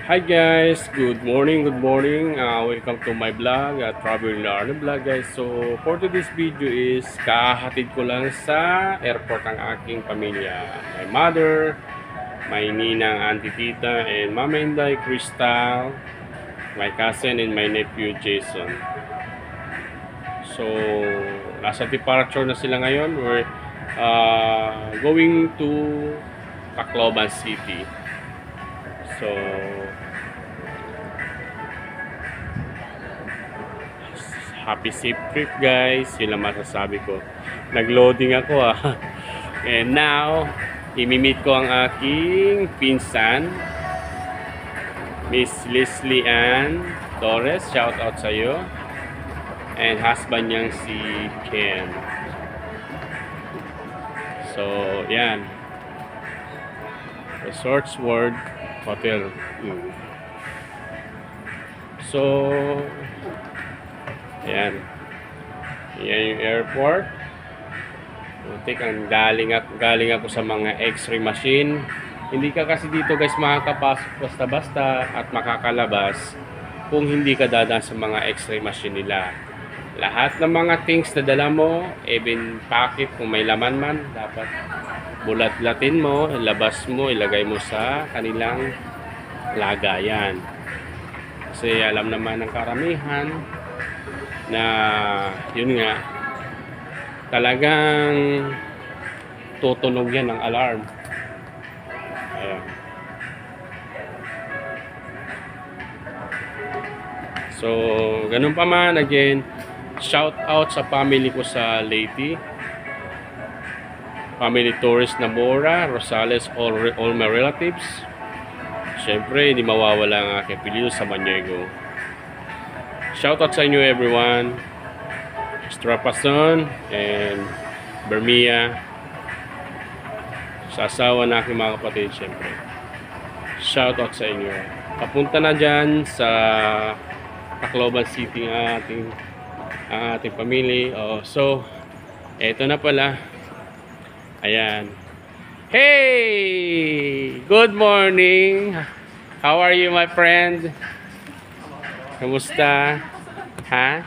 Hi guys, good morning, good morning. Welcome to my vlog, Travel Narno Vlog guys. So for today's video is kahatid ko lang sa airport ang aking pamilya. My mother, my ninang, auntie, tita, and mama Inday, Crystal, my cousin, and my nephew Jason. So nasa departure na sila ngayon. We're going to Tacloban City. So happy safe trip guys, yun lang masasabi ko. Nag-loading ako And now imimit ko ang aking pinsan, Miss Leslie Ann Torres, shout out sa iyo, and husband niyang si Ken. So yan, Resorts World Hotel. So ayan, yan yung airport. Butik ang galing ako sa mga x-ray machine. Hindi ka kasi dito guys makakapasok basta-basta at makakalabas kung hindi ka dadaan sa mga x-ray machine nila. Lahat ng mga things na dala mo, even packet kung may laman man, dapat bulat-latin mo, ilabas mo, ilagay mo sa kanilang lagayan. Kasi alam naman ng karamihan na yun nga, talagang tutunog yan ng alarm. Ayan. So ganun pa man, again, shout out sa family ko sa Leyte, family tourist na Bora, Rosales, all my relatives. Syempre hindi mawawala ang aking apelyido sa Maniego. Shout out sa inyo everyone, Strapason and Bermia, sa asawa na aking mga kapatid. Syempre shout out sa inyo. Papunta na dyan sa Tacloban City ang ating pamilya. So eto na pala, ayan. Hey, good morning, how are you my friend? Kamusta? Ha?